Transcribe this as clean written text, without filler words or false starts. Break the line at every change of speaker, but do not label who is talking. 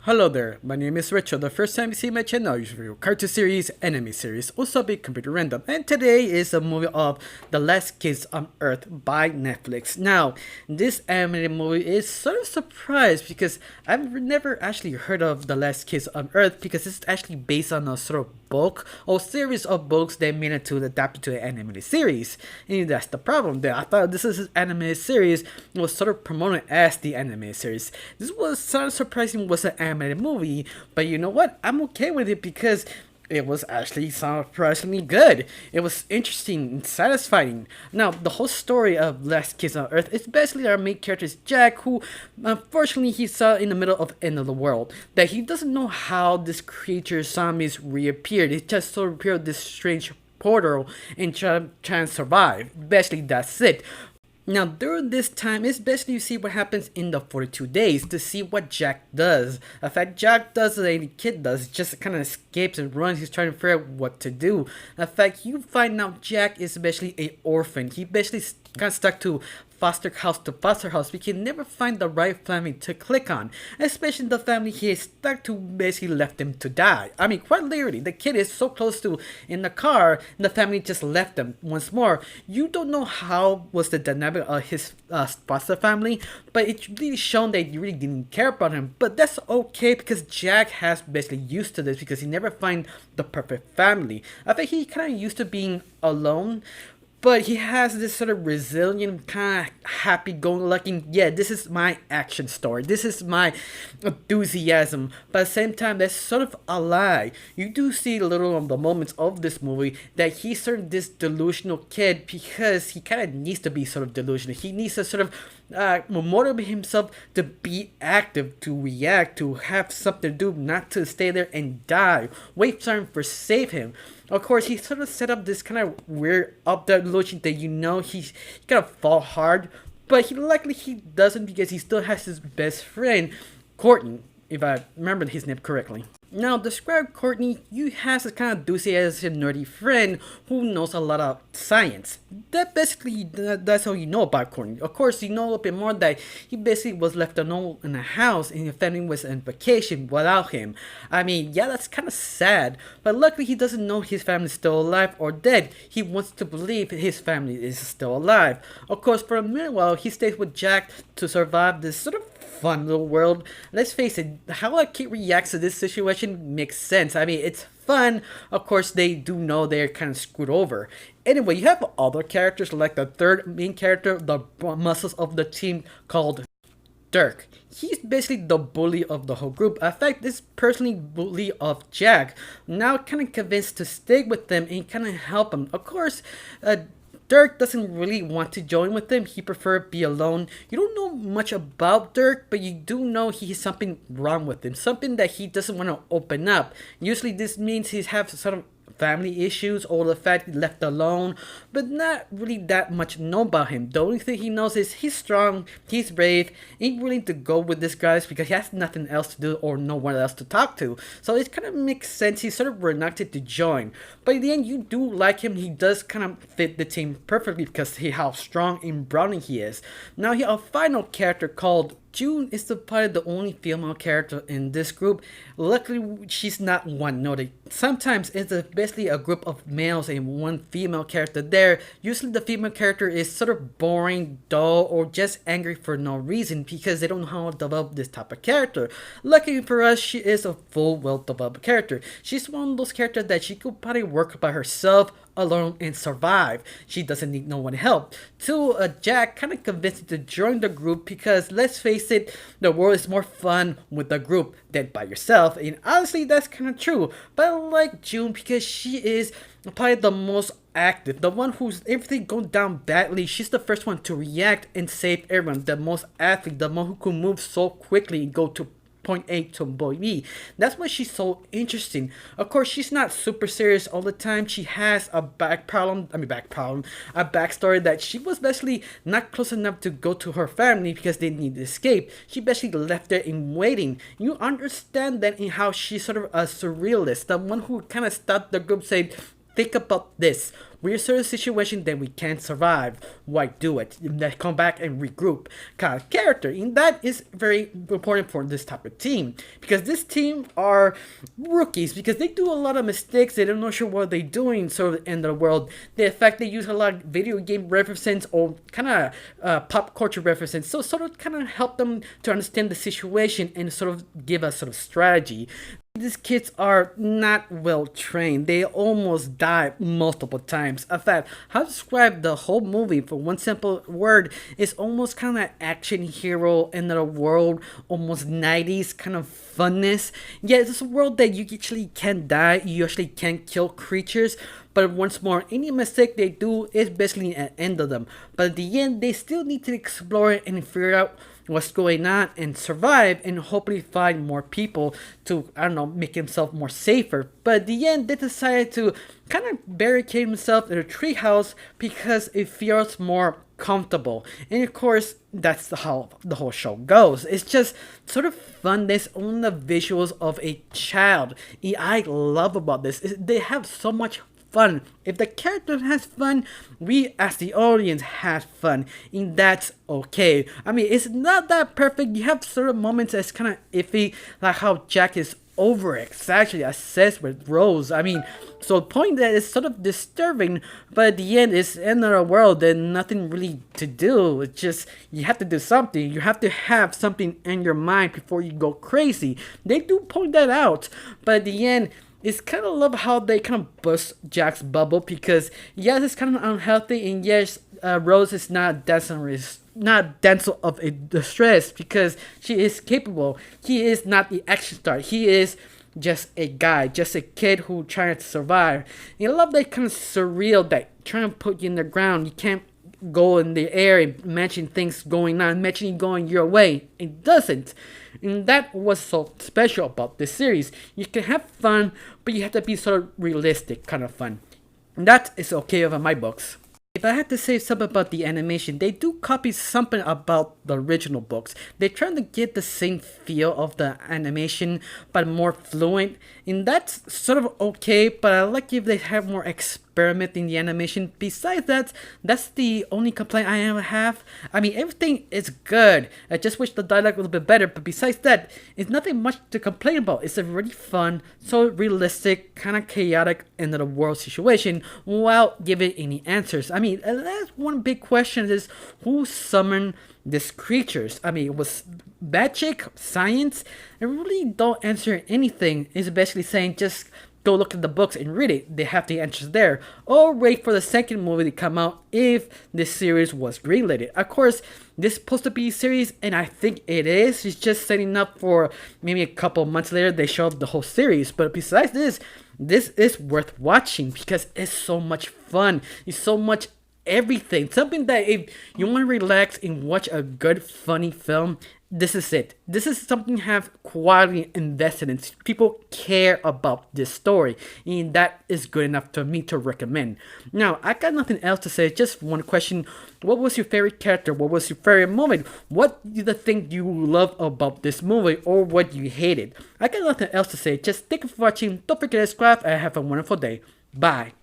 Hello there, my name is Richard. The first time you see my channel, you review cartoon series, anime series, also be computer random. And today is a movie of The Last Kids on Earth by Netflix. Now, this animated movie is sort of surprised because I've never actually heard of The Last Kids on Earth because it's actually based on a sort of book or series of books they made it to adapt it to an animated series. And that's the problem there. I thought this is an animated series was sort of promoted as the animated series. This was sort of surprising was an animated movie, but you know what? I'm okay with it because it was actually surprisingly good. It was interesting and satisfying. Now, the whole story of Last Kids on Earth is basically our main character is Jack, who unfortunately he's in the middle of end of the world. That he doesn't know how this creature zombies reappeared. It just sort of appeared this strange portal and try and survive. Basically, that's it. Now, during this time, it's basically you see what happens in the 42 days to see what Jack does. In fact, Jack does what any kid does, just kind of escapes and runs. He's trying to figure out what to do. In fact, you find out Jack is basically an orphan. He basically kind of stuck to foster house to foster house. We can never find the right family to click on, especially the family he is stuck to basically left him to die. I mean, quite literally, the kid is so close to in the car, and the family just left him once more. You don't know how was the dynamic of his foster family, but it's really shown that you really didn't care about him. But that's okay because Jack has basically used to this because he never find the perfect family. I think he kind of used to being alone, but he has this sort of resilient, kind of happy-go-lucky, yeah, this is my action story. This is my enthusiasm. But at the same time, that's sort of a lie. You do see a little of the moments of this movie that he's sort of this delusional kid because he kind of needs to be sort of delusional. He needs to sort of motivate himself to be active, to react, to have something to do, not to stay there and die. Wait for him for save him. Of course, he sort of set up this kind of weird up there illusion that you know he's gonna fall hard, but he doesn't because he still has his best friend, Courtney, if I remember his name correctly. Now, describe Courtney, you has a kind of enthusiastic nerdy friend who knows a lot of science. That's all you know about Courtney. Of course, you know a little bit more that he basically was left alone in a house and his family was on vacation without him. I mean, yeah, that's kind of sad, but luckily he doesn't know his family is still alive or dead. He wants to believe his family is still alive. Of course, for a minute while, he stays with Jack to survive this sort of fun little world. Let's face it, how a kid reacts to this situation makes sense. I mean, it's fun. Of course, they do know they're kind of screwed over. Anyway, you have other characters like the third main character, the muscles of the team called Dirk. He's basically the bully of the whole group. In fact, this personally bully of Jack. Now kind of convinced to stay with them and kind of help him. Of course, Dirk doesn't really want to join with them. He prefers be alone. You don't know much about Dirk, but you do know he has something wrong with him. Something that he doesn't want to open up. Usually this means he has sort of family issues or the fact he left alone, but not really that much know about him. The only thing he knows is he's strong, he's brave, he's willing to go with this guys because he has nothing else to do or no one else to talk to. So it kind of makes sense. He's sort of reluctant to join. But in the end, you do like him. He does kind of fit the team perfectly because how strong and brawny he is. Now, he a final character called June is probably the only female character in this group. Luckily, she's not one noted. Sometimes it's basically a group of males and one female character there. Usually the female character is sort of boring, dull, or just angry for no reason because they don't know how to develop this type of character. Luckily for us, she is a full, well-developed character. She's one of those characters that she could probably work by herself, alone, and survive. She doesn't need no one help. Two, Jack kind of convinced her to join the group because let's face it, the world is more fun with a group than by yourself. And honestly, that's kind of true. But I like June because she is probably the most active, the one who's everything going down badly. She's the first one to react and save everyone. The most athlete, the one who can move so quickly and go to point A to point B. That's why she's so interesting. Of course, she's not super serious all the time. She has a a backstory that she was basically not close enough to go to her family because they need to escape. She basically left there in waiting. You understand that in how she's sort of a surrealist, the one who kind of stopped the group saying, think about this. we're in a certain situation that we can't survive. Why do it? Let's come back and regroup. Kind of character, and that is very important for this type of team, because this team are rookies, because they do a lot of mistakes. They don't know sure what they're doing. So in the world, the fact they use a lot of video game references or kind of pop culture references, so sort of kind of help them to understand the situation and sort of give us sort of strategy. These kids are not well trained. They almost die multiple times. In fact, how to describe the whole movie for one simple word is almost kind of action hero in the world, almost 90s kind of funness. Yeah, it's a world that you actually can't die, you actually can't kill creatures. But once more, any mistake they do is basically an end of them. But at the end, they still need to explore it and figure out what's going on and survive and hopefully find more people to, I don't know, make himself more safer. But at the end, they decided to kind of barricade himself in a treehouse because it feels more comfortable. And of course, that's how the whole show goes. It's just sort of funness on the visuals of a child. I love about this is they have so much fun. If the character has fun, we as the audience have fun, and that's okay. I mean, it's not that perfect. You have certain moments that's kind of iffy, like how Jack is over exaggerated obsessed with Rose. I mean, so the point that is sort of disturbing, but at the end, it's in our world and nothing really to do. It's just you have to do something. You have to have something in your mind before you go crazy. They do point that out, but at the end, it's kind of love how they kind of bust Jack's bubble, because yes, it's kind of unhealthy, and yes, Rose is not dental of a distress because she is capable. He is not the action star. He is just a guy, just a kid who trying to survive. And I love that kind of surreal that trying to put you in the ground. You can't go in the air and imagine things going on, imagine going your way. It doesn't. And that was so special about this series. You can have fun, but you have to be sort of realistic kind of fun. And that is okay over my books. If I had to say something about the animation, they do copy something about the original books. They're trying to get the same feel of the animation, but more fluent. And that's sort of okay, but I like if they have more experiment in the animation. Besides that, that's the only complaint I ever have. I mean, everything is good. I just wish the dialogue was a bit better, but besides that, it's nothing much to complain about. It's a really fun, so realistic, kind of chaotic end of the world situation without giving any answers. I mean, that's one big question is who summoned these creatures? I mean, it was magic, science, and really don't answer anything. It's basically saying just go look at the books and read it. They have the answers there. Or wait for the second movie to come out if this series was greenlit. Of course, this is supposed to be a series, and I think it is. It's just setting up for maybe a couple months later they show up the whole series. But besides this is worth watching because it's so much fun. It's so much everything. Something that if you want to relax and watch a good, funny film, this is it. This is something have quality invested in. People care about this story, and that is good enough to me to recommend. Now, I got nothing else to say. Just one question: what was your favorite character? What was your favorite moment? What is the thing you love about this movie, or what you hated? I got nothing else to say. Just thank you for watching. Don't forget to subscribe, and have a wonderful day. Bye.